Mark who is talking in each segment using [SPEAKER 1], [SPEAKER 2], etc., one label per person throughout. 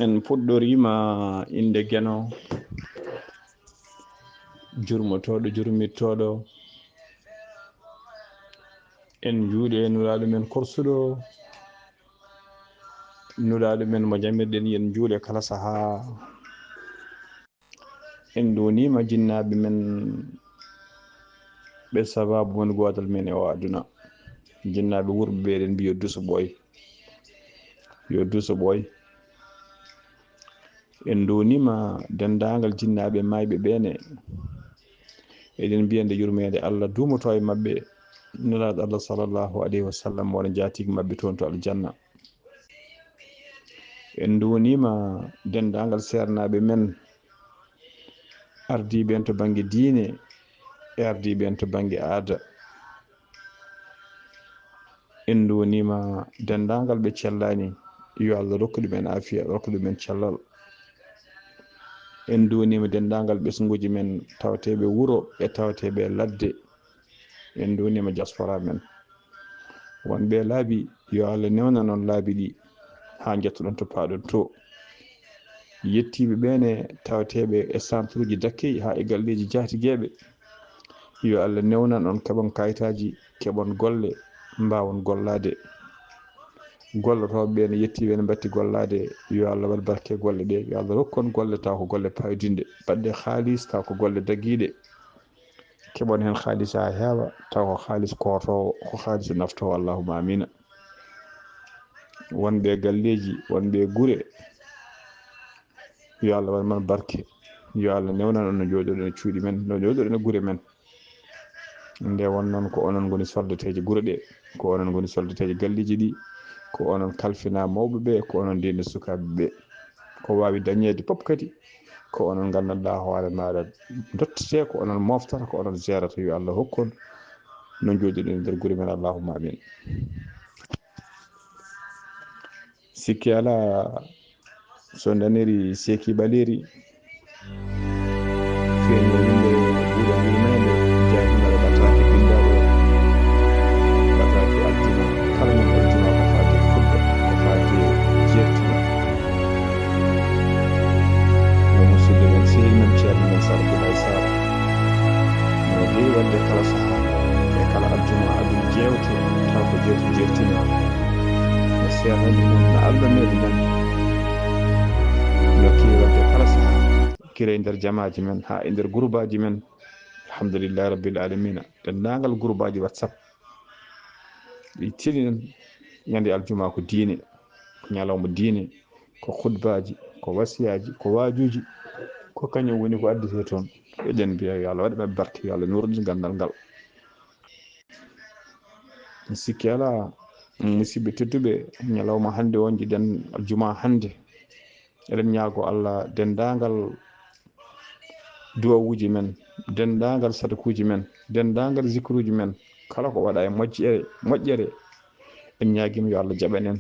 [SPEAKER 1] en puɗɗorima inde Gueno jurmotoɗo jurmittoɗo en juuɗe nuraɗo men korsuɗo nuraɗo men mo jamirɗen yen juuɗe kala saaha en donima jinnaɓe men ɓe sababu won godal men e o aduna jinnaɓe wurɓe ɓe eɗen mbi yo duuso ɓooy en donima dendagal jinnaɓe mayɓe ɓene eɗen mbiyande yurmede Allah dumoto e mabɓe nuraɗo Allah sallllahu alayhi wa sallam wona jatigue mabɓe toon to aljanna en donima dendagal sernaɓe men ardiɓe en to banggue diine e ardiɓe en to banggue aada en donima dendagal ɓe cellani yo Allah rokku ɗumen afiya rokku ɗumen cellal en donima dendagal ɓesguji men tawateɓe wuuro e tawateɓe ladde en donima diaspora men wonɓe laabi yo Allah newna noon laabi ɗi ha jettoɗon to paɗon to yettiɓe ɓene tawateɓe e centre uji dakkeji ha e galleji jatigueɓe yo Allah newnan on keɓon kayitaji keɓon golle mbawon gollade gollotoɓe ne yettiɓe ne batti gollade yo Allah waɗ barke golle ɗe yo Allah rokkon golle taw ko golle paydinde badde haalis taw ko golle daguiɗe keɓon hen haalis ha heewa taw ko haalis kotowo ko haalis naftowo allahumma amina wonɓe galleji wonɓe guure yo Allah waɗ man barke yo Allah newnan on no joɗoɗen e cuuɗi men no joɗoɗen e guure men nde won noon ko onon goni soldateje guure ɗe ko onon goni soldateje galleji ɗi ko onon kalfina mawɓeɓe ko onon deni sukaɓeɓe ko wawi dañede pop kadi ko onon gandanɗa hoore maɗa dottete ko onon moftata ko onon gérata yo Allah hokkon no joɗoɗen e nder guure men allahumma amin sikki ala so daniri Seki Baleri feeño yimɓe ɓuuɗo yurmede jahinaɗo ɓataki bindaɗo ɓataki altino kala men altino ko fati fudda ko fati jertino yo musidɗo men sehi men ceerno men Abdoulaye Sarr no heewi wadde kala saaha e kala aljuma aduna jewte taw ko jewte jertino no seernaɓe mum no albaneɓe men no kewi wadde kala saaha kire nder jamaji men ha e nder groupe aji men alhamdulillahi rabbil alamina dendagal groupe aji WhatsApp ɗi tilinen ñande aljuma ko diine ñalawma diine ko khutbaji ko wasiyaji ko wajuji ko kañum woni ko addete toon eɗen mbiya yo Allah waɗ ɓe barke yo Allah nurɗin gandal ngal sikki ala musidɓe tedduɓe ñalawma hande on jiɗen aljuma hande eɗen ñaago Allah dendagal duwawuji men dendagal sadakuji men dendagal zikruji men kala ko waɗa e moƴƴere en ñaaguima yo Allah jaɓanen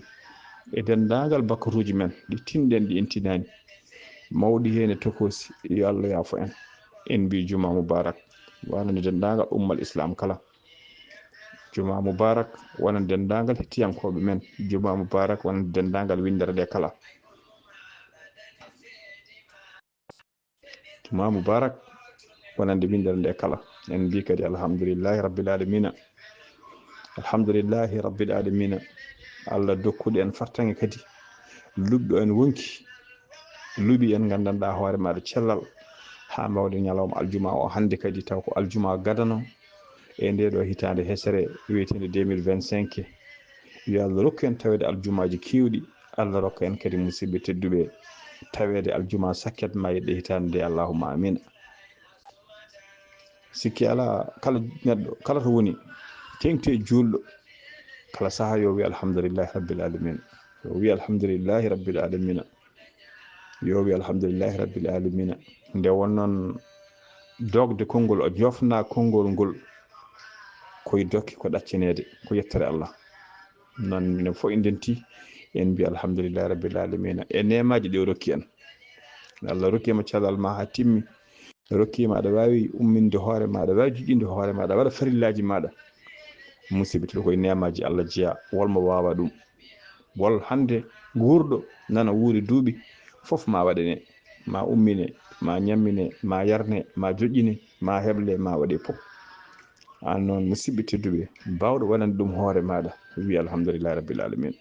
[SPEAKER 1] e dendagal bakaruji men ɗi tinɗen ɗi intinani mawɗi hen e tokosi yo Allah yaafo en mbi juma mubarak wonande dendagal ummal islam kala juma mubarak wonande dendagal hettiyankoɓe men juma mubarak wonande dendagal windere nde kala juma mubarak wonande windere nde kala en mbi kadi alhamdulillahi rabbil alamina alhamdulillahi rabbil alamina Allah dokkuɗo en fartange kadi luɓɗo en wonki luuɓi en gandanɗa hoore maɗa cellal ha mbawde ñalawma aljuma o hande kadi taw ko aljuma gadano e nde ɗo hitande hesere wiyetende 2025 yo Allah rokku en tawede aljumaji kewɗi Allah rokka en kadi musidɓe tedduɓe tawede aljuma sakket ma yedde hitande nde allahumma amin sikki ala kala neɗɗo kala to woni tengti e julɗo kala saaha yo wi alhamdulillahi rabbil alamina yo wi alhamdulillahi rabbil alamina yo wi alhamdulillahi rabbil alamina nde won noon dogde konngol o jofna konngol ngol koye dokke ko ɗaccinede ko yettere Allah noon minen fof en denti en mbi alhamdulillahi rabbil alamina e nemaji ɗi o rokki en Allah rokkima cellal ma ha timmi rokkima aɗa wawi umminde hoore ma aɗa wawi juƴƴinde hoore ma aɗa waɗa farillaji maɗa musidɓe to koye nemaji Allah jeeya wolmo wawa ɗum wol hande guurɗo nana wuuri duuɓi fof ma waɗane, ma ummine, ma ñammine, ma yarne, ma joƴƴine, ma heble, ma waɗe fof. an noon musidɓe tedduɓe bawɗo waɗande ɗum hoore maɗa wi alhamdulillahi rabbil alamin.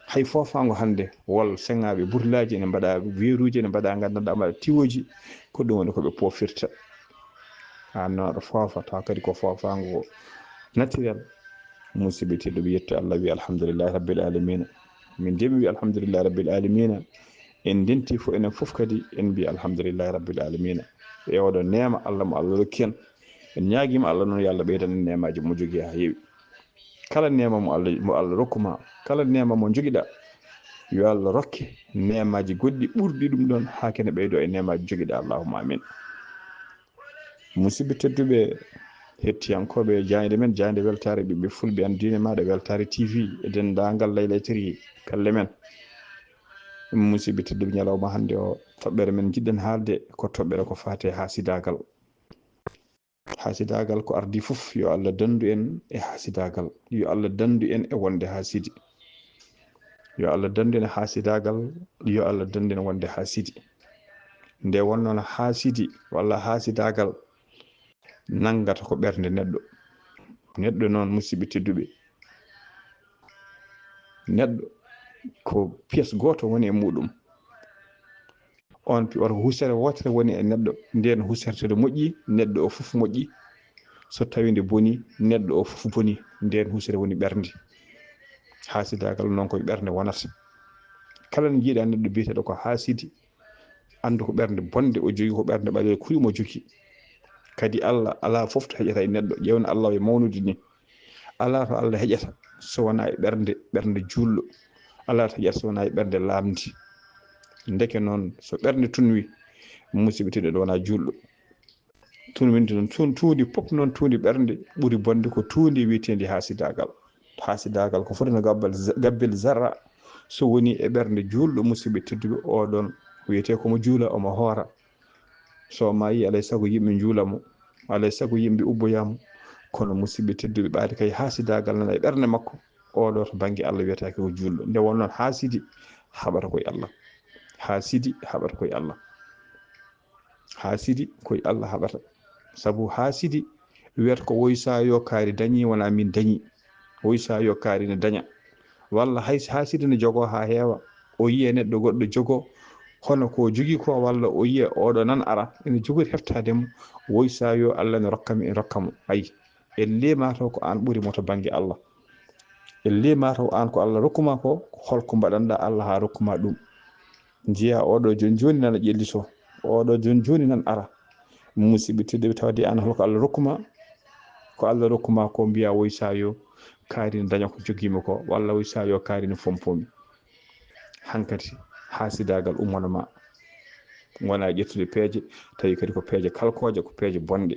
[SPEAKER 1] hay fofango hande wol sengaɓe burlaji ene mbaɗa weruji ene mbaɗa gandanɗa mbaɗa tiwoji ko ɗum woni koɓe pofirta. an noon aɗa foofa taw kadi ko fofango naturel. musidɓe tedduɓe yetto Allah wi alhamdulillahi rabbil alamin. min de mi wi alhamdulillahi rabbil alamin. en denti fo enen fof kadi en mbi alhamdulillahi rabbil alamin e oɗo nema Allah mo Allah rokki en. en ñaaguima Allah noon yo Allah ɓeydan en nemaji mo jogui ha heewi. kala nema mo Allah rokkuma, kala nema mo joguiɗa, yo Allah rokke nemaji goɗɗi ɓurɗi ɗum ɗon ha kene ɓeydo e nemaji joguiɗa. Allahumma amin. musidɓe tedduɓe hettiyankoɓe jayde men, jayde weltare ɓiɓɓe fulɓe an diine maɗa weltare TV e dendagal laylaytiri pelle men. musidɓe tedduɓe ñalawma hande o toɓɓere men jiɗɗen haalde ko toɓɓere ko fate hasidagal. hasidagal ko ardi fof yo Allah dandu en e hasidagal, yo Allah dandu en e wonde hasidi, yo Allah dandu en hasidagal, yo Allah dandu en wonde hasidi. nde wonnoon hasidi walla hasidagal nangata ko ɓernde neɗɗo. neɗɗo noon musidɓe tedduɓe, neɗɗo ko pièce goto woni e muɗum. on wata husere wotere woni e neɗɗo, nden husertede moƴƴi neɗɗo o fof moƴƴi, so tawi nde boni neɗɗo o fof boni, nden husere woni ɓernde. hasidagal noon koye ɓernde wonata. kala ne jiiɗa neɗɗo biyeteɗo ko hasidi andu ko ɓernde bonde o jogui, ko ɓernde ɓaleede kuymo jogui. kadi Allah ala fof to heƴata e neɗɗo. ƴewna Allah e mawnude ni, ala to Allah heƴata so wona e ɓernde julɗo, ala to heƴata so wona e ɓernde lamdi. ndeke noon so ɓernde tunwi musidɓe tedduɓe ɗo wona julɗo. tunwinde noon tuudi fof noon tuudi ɓernde ɓuri bonde ko tuudi wiyetendi hasidagal. hasidagal ko foti no gabbel zarra so woni e ɓernde julɗo musidɓe tedduɓe, oɗon wiyete komo juula omo hoora. so ma yi alay saago yimɓe juulamo, alay saago yimɓe ubboyamo, kono musidɓe tedduɓe ɓaade kay hasidagal nana e ɓernde makko, oɗo to banggue Allah wiyetake ko julɗo. nde wonnoon hasidi haɓata koye Allah. hasidi haɓata koye Allah. hasidi koye Allah haɓata. sabu hasidi wiyata ko woysa yo kaari dañi wona min dañi, woysa yo kaari ne daña. walla hay hasidi ne jogo ha heewa, o yiye neɗɗo goɗɗo jogo hono ko jogui ko, walla o yiya oɗo nan ara ene jogori heftademo, woysa yo Allah ne rokkami en rokkamo. ayi elle mataw ko an ɓuurimo to banggue Allah, elle mataw an ko Allah rokkuma ko holko mbaɗanɗa Allah ha rokkuma ɗum. jiya oɗo joni nana ƴellito, oɗo joni nan ara. musidɓe tedduɓe tawde an holko Allah rokkuma, ko Allah rokkuma ko mbiya woysa yo kaari ne daña ko joguimi ko, walla woysa yo kaari ne fompomi. hankkadi hasidagal ummanoma wona ƴettude peeje, tawi kadi ko peeje kalkoje, ko peeje bonde,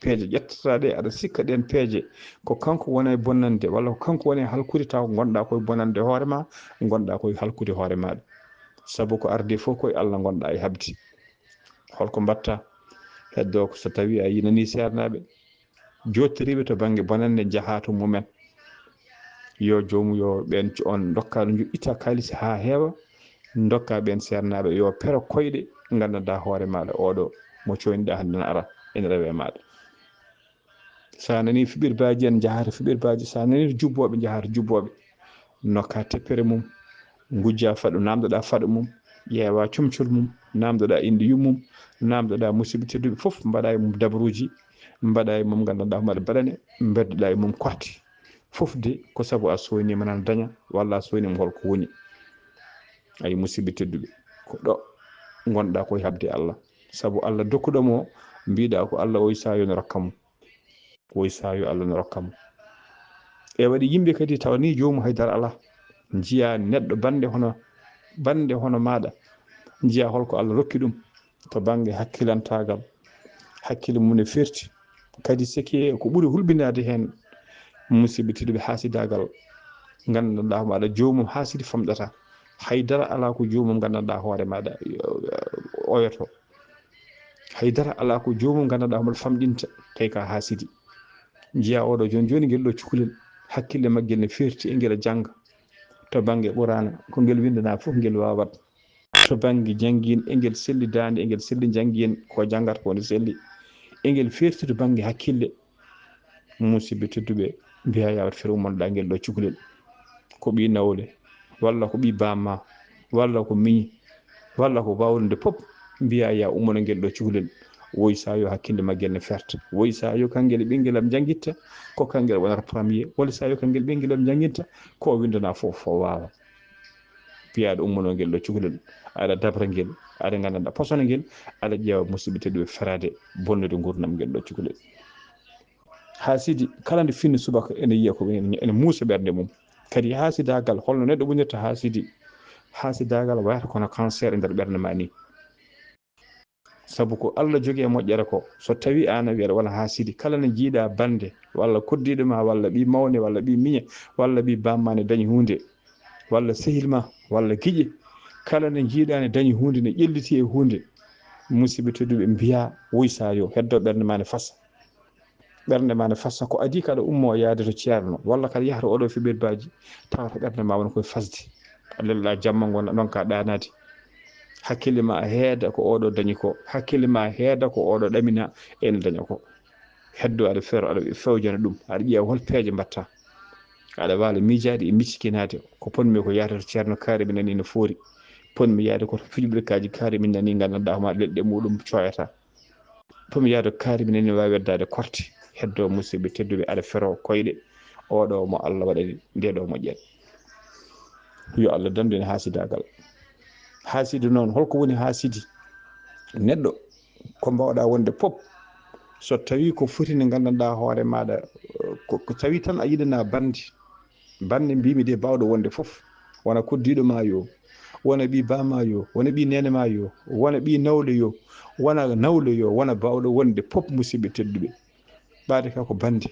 [SPEAKER 1] peeje ƴettataɗe aɗa sikka ɗen peeje ko kanko wona e bonnande, walla ko kanko woni e halkude, taw gonɗa koye bonande hoorema, gonɗa koye halkude hoore maɗa. sabu ko ardi fof koye Allah gonɗa e habdi. holko mbatta heddo ko so tawi a yinani sernaɓe jottoriɓe to banggue bonande jaaha to mumen, yo jomum yo ɓen on dokka no itta kalis ha heewa, dokka ɓen sernaɓe yo pero koyɗe gandanɗa hoore maɗa oɗo mo coyniɗa hande ne ara ene rewe maɗa. sa nani fiɓirbaji en jahata fiɓirbaji, sa nani jubboɓe jahata jubboɓe, nokka teppere mum, gujja faɗo, namdoɗa faɗo mum, ƴeewa comcol mum, namdoɗa inde yummum, namdoɗa musidɓe tedduɓe foof, mbaɗa e mum dabruji, mbaɗa e mum gandanɗa maɗa baɗane, beddoɗa e mum kotte foof de ko saabu a soynima nana daña, walla a soynima holko woni. ay musidɓe tedduɓe ko ɗo gonɗa koye habde Allah, saabu Allah dokkuɗomo mbiɗa ko Allah woysa yo ne rokkamo, woysa yo Allah ne rokkamo. e waɗi yimɓe kadi tawani jomum haydara ala, jiya neɗɗo bande hono maɗa, jiya holko Allah rokki ɗum to banggue hakkilantagal, hakkille mum ne ferti, kadi siki ko ɓuuri hulɓinade hen musidɓe tedduɓe hasidagal gandanɗa maɗa jomum hasidi famɗata, haydara ala ko jomum gandanɗa hoore maɗa oyoto, haydara ala ko jomum gandanɗa hoore famɗinta, tawi ka hasidi. jiya oɗo joni guel ɗo cukalel hakkille maggel ne ferti e guel jangga to banggue ɓurana ko guel windana foof guel wawat, to bangi jangin engel selli dande engel selli jangin ko jangata ko ne selli engel ferti to bangi hakkille musidɓe tedduɓe mbiya yawat fere ummonoɗa ngel ɗo cukalel ko ɓi nawle walla ko ɓi bamma walla ko miñi walla ko bawlude pop mbiya ya ummono ngel ɗo cukalel woy sa yo hakkille maggel ne ferta woy sa yo kangel ɓinguelam janguitta ko kangel wonata premier walla sa yo kangel ɓinguelam janguitta ko windana fof o wawa mbiya aɗa ummono ngel ɗo cukalel aɗa dabra ngel aɗa gandanɗa posone ngel aɗa ƴeewa musidɓe tedduɓe ferade bonnude gurdam ngel ɗo cukalel ha sidi kala nde finni subaka ene yiya ko ene muusa ɓernde mum kadi hasidagal holno neɗɗo wonirta hasidi hasidagal wayata kono cancer e nder ɓernde ma ni sabu ko Allah jogi e moƴƴere ko so tawi an a wiyaɗa wona hasidi kala ne jiiɗa bande walla koddiɗo ma walla ɓi mawne walla ɓi miña walla ɓi bamma ne dañi hunde walla sehil ma walla giƴe kala ne jiiɗa ne dañi hunde ne ƴelliti e hunde musidɓe tedduɓe mbiya wuysa yo heddo ɓernde ma ne fasa ɓernde ma ne fassa ko adi kaɗa ummo yaade to ceerno walla kaɗa yahata oɗo fiɓirbaji tawata ɓernde ma wona koye fasde a lelɗa jamma gonna ɗon ka ɗanade hakkille ma heeda ko oɗo dañi ko hakkille ma heeda ko oɗo ɗamina ene daña ko heddo aɗa fero aɗa fewjana ɗum aɗa ƴeewa hol peeje mbatta aɗa waala miijade e miccikinade ko ponmi ko yaade to ceerno kaari mi nani no foori ponmi yaade koto fiɓirkaji kaari min nani gandanɗa homa leɗɗe muɗum coyata ponmi yaade kaari mi nani wawi weddade korte heddo musidɓe tedduɓe aɗa fero koyɗe oɗo mo Allah waɗani ndeɗo moƴƴere yo Allah dandu en hasidagal hasidi noon holko woni hasidi neɗɗo ko mbawɗa wonde pop so tawi ko foti ne gandanɗa hoore maɗa ko tawi tan a yiɗana bande mbimi de bawɗo wonde foof wona koddiɗo ma yo wona ɓi bama yo wona ɓi nene ma yo wona ɓi nawle yo wona nawle yo wona bawɗo wonde pop musidɓe tedduɓe ɓaade ka ko bande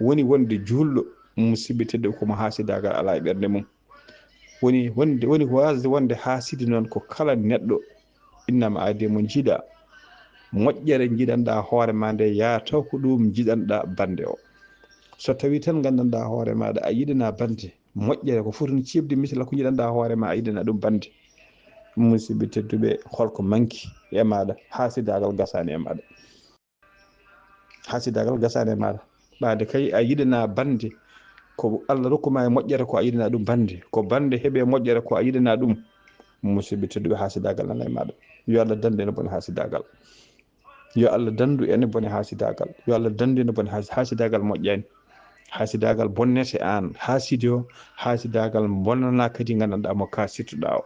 [SPEAKER 1] woni wonde julɗo musidɓe tedduɓe komo hasidagal ala e ɓernde mum woni wasde wonde hasidi noon ko kala neɗɗo innama aade mo jiiɗa moƴƴere jiiɗanɗa hoore ma nde ya taw ko ɗum jiiɗanɗa bande o so tawi tan gandanɗa hoore maɗa a yiɗana bande moƴƴere ko foti no cibde misla ko jiiɗanɗa hoore ma a yiɗana ɗum bande musidɓe tedduɓe holko manki e maɗa hasidagal gasani e maɗa hasidagal gasani e maɗa ɓaade kay a yiɗana bande ko Allah rokkuma e moƴƴere ko a yiɗana ɗum bande ko bande heeɓe moƴƴere ko a yiɗana ɗum musidɓe tedduɓe hasidagal nana e maɗa yo Allah dandu ene bone hasidagal yo Allah dandu ene bone hasidagal yo Allah dandu ene bone hasidagal moƴƴani hasidagal bonnete an hasidi o hasidagal bonnana kadi gandanɗa mo ka sittuɗa o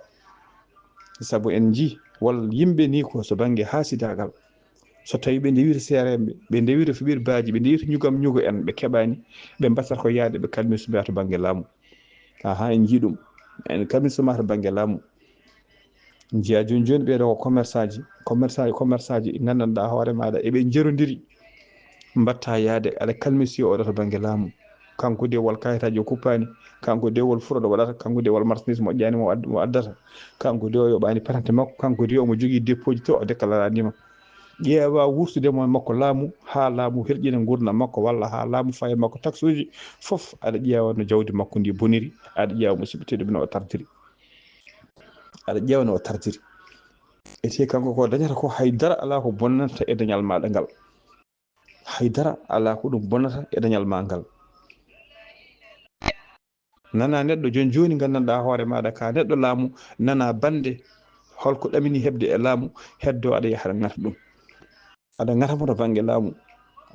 [SPEAKER 1] saabu en ji walla yimɓe ni ko so banggue hasidagal so tawi ɓe ndewiri seeremɓe ɓe ndewiri fiɓirbaji ɓe ndewiri ñugo en ɓe keɓani ɓe mbattata ko yaade ɓe kalmisuma to banggue laamu aha en jii ɗum en kalmisuma to banggue laamu jiya joni ɓeɗo ko commerçant ji gandanɗa hoore maɗa eɓe jerodiri mbatta yaade aɗa kalmisi oɗo to banggue laamu kanko de wol kayitaji o kuppani kanko de wol furoɗo waɗata kanko de wol marchandise moƴƴani mo addata kanko de o yoɓani patente makko kanko de omo jogui dépôt ji to o déclaranima ƴeewa wurtudemo e makko laamu ha laamu herƴina gurdam makko walla ha laamu faye makko taxe uji foof aɗa ƴeewa no jawdi makko ndi boniri aɗa ƴeewa musidɓe tedduɓe no o tardiri aɗa ƴeewa no o tardiri ete kanko ko dañata ko haydara ala ko bonnata e dañal maɗa ngal haydara ala ko ɗum bonnata e dañal ma ngal nana neɗɗo joni gandanɗa hoore maɗa ka neɗɗo laamu nana bande holko ɗamini hebde e laamu heddo aɗa yaha aɗa ngata ɗum aɗa ngatamo to banggue laamu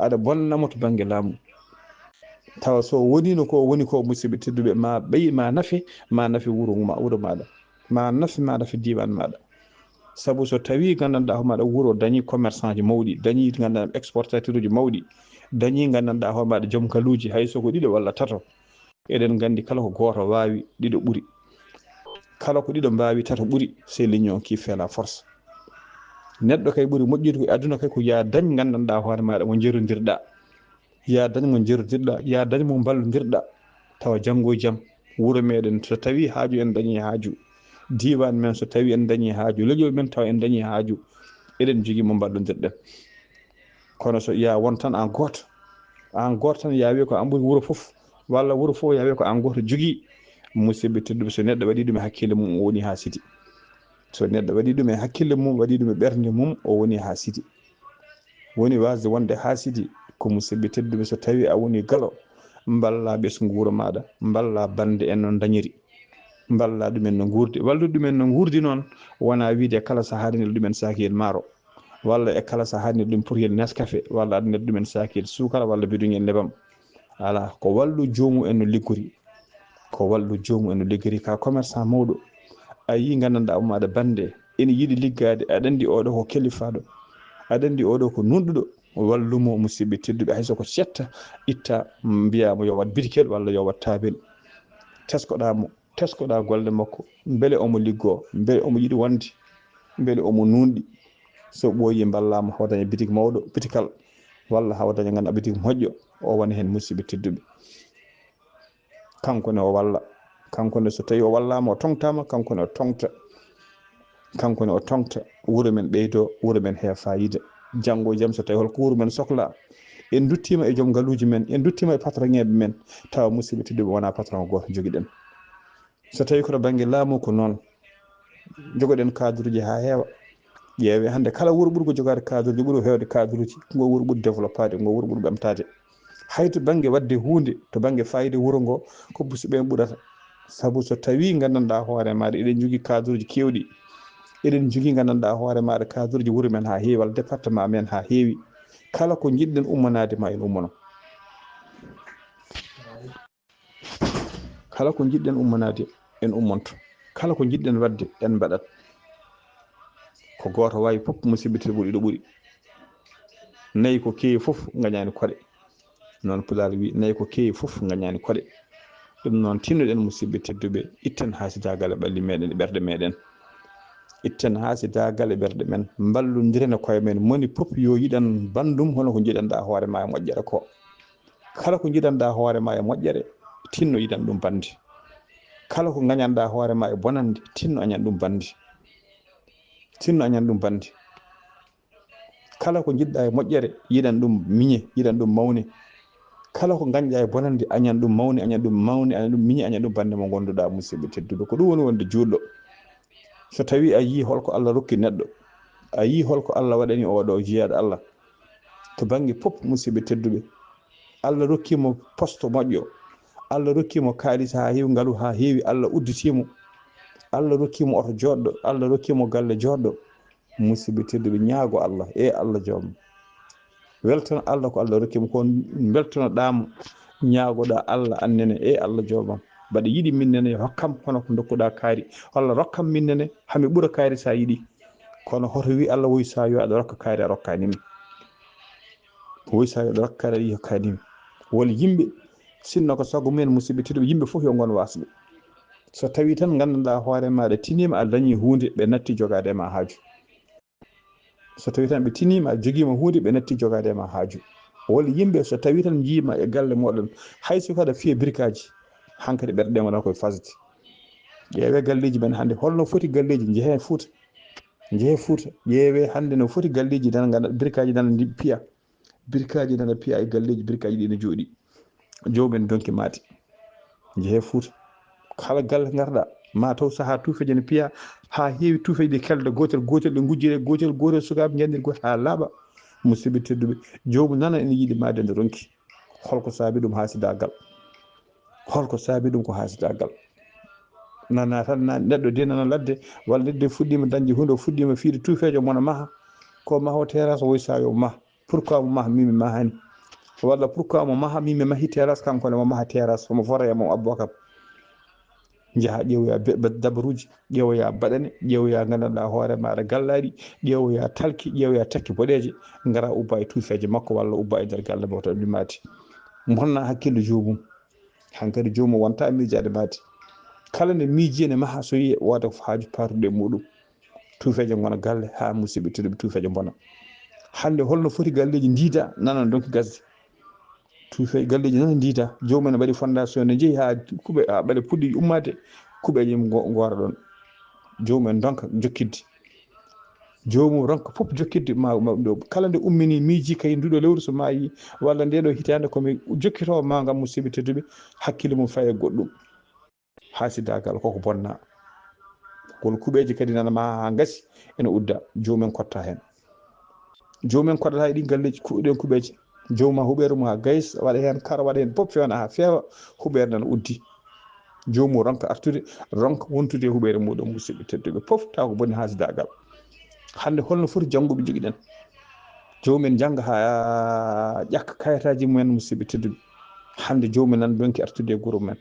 [SPEAKER 1] aɗa bonnamo to banggue laamu tawa so wonino ko woni ko musidɓe tedduɓe ma ɓeyi ma nafe wuro maɗa ma nafe diwan maɗa saabu so tawi gandanɗa homaɗa wuro dañi commerçant ji mawɗi dañi gandanɗa exportateur uji mawɗi dañi gandanɗa homaɗa joom kaluji hay soko ɗiɗo walla tato eɗen gandi kala ko goto wawi ɗiɗo ɓuuri kala ko ɗiɗo mbawi tato ɓuuri c'est l'union qui fait la force neɗɗo kay ɓuuri moƴƴude ko aduna kay ko ya dañ gandanɗa hoore maɗa mo jerodirɗa ya dañ mo jerodirɗa ya dañ mo ballodirɗa tawa janggo e jaam wuro meɗen so tawi haaju en dañi haaju diwan men so tawi en dañi haaju leƴol men taw en dañi haaju eɗen jogui mo ballodirɗen kono so ya won tan en goto tan ya wi ko an ɓuuri wuro foof walla wuro fof ya wi ko an goto jogui musidɓe tedduɓe so neɗɗo waɗi ɗum e hakkille mum o woni ha sidi so neɗɗo waɗi ɗum e hakkille mum waɗi ɗum e ɓernde mum o woni hasidi woni wasde wonde hasidi ko musidɓe tedduɓe so tawi a woni galo balla ɓesgu wuro maɗa balla bande en no dañiri balla ɗumen no gurdi wallude ɗumen no gurdi noon wona wiide kala saaha ne ɗumen sakiyel maaro walla e kala saaha ne ɗum pouriyel Nescafé walla aɗa nder ɗumen sakiyel sukara walla biduŋel nebam ala ko wallu jomum en no liggori ko wallu jomum en no liggori ka commerçant mawɗo a yi gandanɗa umaɗa bande ene yiiɗi liggade aɗa andi oɗo ko kelifaɗo aɗa andi oɗo ko nunɗuɗo wallumo musidɓe tedduɓe hayso ko setta itta mbiyamo yo wat bitikel walla yo wat tabel teskoɗa golle makko beele omo liggo beele omo yiɗi wonde beele omo nunɗi so ɓooyi ballama haw daña bitik mawɗo bitikal walla haw daña ganduɗa bitik moƴƴo o wona hen musidɓe tedduɓe kankone o walla kankone so tawi o wallama o tongtama kankone o tongta kankone o tongta wuuro men ɓeydo wuuro men he fayida janggo e jaam so tawi holko wuuro men sohla en duttima e joom galuji men en duttima e patron ŋeɓe men tawa musidɓe tedduɓe wona patron goto joguiɗen so tawi koto banggue laamu ko noon jogoɗen cadre uji ha heewa ƴeewe hande kala wuuro ɓuurgo jogade cadre uji ɓuuri hewde cadre uji ngo wuuro ɓuuri développade ngo wuuro ɓuuri ɓamtade hayto banggue wadde hunde to banggue fayida wuuro ngo ko musidɓe ɓuurata saabu so tawi gandanɗa hoore maɗa eɗen jogui cadre uji kewɗi eɗen jogui gandanɗa hoore maɗa cadre uji wuuro men ha heewi walla département men ha heewi kala ko jiɗɗen ummanade ma en ummano kala ko jiɗɗen ummanade en ummonto kala ko jiɗɗen wadde en mbaɗat ko goto wawi fof musidɓe tedduɓe ɗo ɓuuri nayi ko kewi fof gañani koɗe noon pulaar wi nayi ko kewi fof gañani koɗe ɗum noon tinnoɗen musidɓe tedduɓe itten hasidagal e ɓalli meɗen e ɓerde meɗen itten hasidagal e ɓerde men ballodiren e koye men moni fof yo yiɗan bandum hono ko jiɗanɗa hoorema e moƴƴere ko kala ko jiɗanɗa hoorema e moƴƴere tinno yiɗan ɗum bande kala ko gañanɗa hoorema e bonande tinno añan ɗum bande tinno añan ɗum bande kala ko jiɗɗa e moƴƴere yiɗan ɗum miñe yiɗan ɗum mawne kala ko gañƴa e bonande añan ɗum mawne añan ɗum mawne añan ɗum miñe añan ɗum bande mo gonduɗa musidɓe tedduɓe ko ɗum woni wonde julɗo so tawi a yi holko Allah rokki neɗɗo a yi holko Allah waɗani oɗo jiyaɗo Allah to banggue fof musidɓe tedduɓe Allah rokkimo poste moƴƴo Allah rokkimo kalis ha heewi ngaalu ha heewi Allah udditimo Allah rokkimo oto joɗɗo Allah rokkimo galle joɗɗo musidɓe tedduɓe ñaago Allah e Allah joom weltono Allah ko Allah rokkimo ko beltonoɗamo ñaagoɗa Allah annene e Allah joomam mbaɗa yiɗi minnene hokkam hono ko dokkuɗa kaari walla rokkam minnene hami ɓuura kaari sa yiɗi kono hoto wi Allah woy sa yo aɗa rokka kaari a rokkanimi woy sa yo aɗa rokka kaari a yi hokkanimi wol yimɓe sinno ko sago mumen musidɓe tedduɓe yimɓe fof yo gon wasɓe so tawi tan gandanɗa hoore maɗa tinima a dañi hunde ɓe natti jogade e ma haaju so tawi tan ɓe tinima a joguima hunde ɓe natti jogade e ma haaju wol yimɓe so tawi tan jiima e galle moɗon hayso kada fiye birkaji hankkadi ɓerɗe wona koye fasde ƴeewe galleji men hannde holno foti galleji jeehe Fouta ƴeewe hannde no foti galleji tan ganda birkaji tan piya birkaji tan piya e galleji birkaji ɗi ne jooɗi joomen donki maati jeehe Fouta kala galle garɗa ma taw saaha tuufeje ne piya ha heewi tuufeje ɗe kelde gotel ɗe gujjire gotel sukaɓe jandir gotel ha laaɓa musidɓe tedduɓe jomum nana ene yiiɗi made nde ronki holko saabi ɗum hasidagal holko saabi ɗum ko hasidagal nana tan neɗɗo denano ladde walla neɗɗo fuɗɗima dañde hunde o fuɗɗima fiide tuufejo mona maaha ko maho terrasse woy sa yo maaha pourquoi mo maaha min mi mahani walla pourquoi mo maaha min mi maahi terrasse kankone mo maaha terrasse omo foroya mo Aboubakar jaaha ƴeewoya dabaruji ƴeewoya baɗane ƴeewoya gandanɗa hoore maɗa gallaɗi ƴeewoya talki ƴeewoya takki boɗeje gara ubba e tuufeje makko walla ubba e nder galle makko to ɗum maati bonna hakkille jomum hankkadi jomum wonta miijade maati kala nde miiji ene maaha so yi wooda ko haaju patuɗe muɗum tuufeje gona galle ha musidɓe tedduɓe tuufeje bona hande holno foti galleji ndiida nana donki gasde tuufe galleji nana ndiida jomumen mbaɗi fondation ne jeeyi ha kuuɓe ha ɓaɗe puɗɗi ummade kuuɓeje gora ɗon jomumen donka jokkidde jomum ronka fof jokkidde ma ɗo kala nde ummini miiji kay nduɗo lewru so maayi walla ndeɗo hitande komi jokkitowo ma gam musidɓe tedduɓe hakkille mum faye goɗɗum hasidagal koko bonna kono kuɓeje kadi nana ma ha gasi ene udda jomumen kotta hen jomumen koddata e ɗi galleji kuɗen kuɓeje jomum huɓeru mum ha gays waɗa hen kara waɗa hen pop fewna ha feewa huɓere nana uddi jomum ronka artude ronka wontude e huɓere muɗum musidɓe tedduɓe poof taw ko bonni hasdagal hande holno foti janggoɓe joguiɗen jomumen jangga ha ƴakka kayitaji mumen musidɓe tedduɓe hande jomumen nan donki artude e guuro men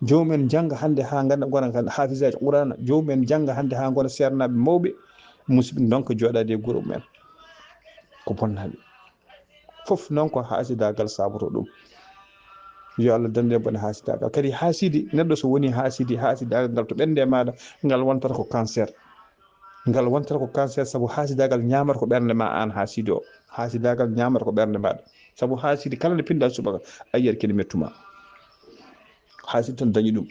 [SPEAKER 1] jomumen jangga hande ha ganda gona hafisaji qurana jomumen jangga hande ha gona sernaɓe mawɓe musidɓe donka joɗade e guuro mumen ko bonnaɓe foof noon ko hasidagal saboto ɗum yo Allah dande bone hasidagal kadi hasidi neɗɗo so woni hasidagal ngal to ɓernde maɗa ngal wontata ko cancer ngal wontata ko cancer saabu hasidagal ñamata ko ɓernde ma an hasidi o hasidagal ñamata ko ɓernde maɗa saabu hasidi kala nde pinɗa subaka a yiyat kene mettuma hasidi tan dañi ɗum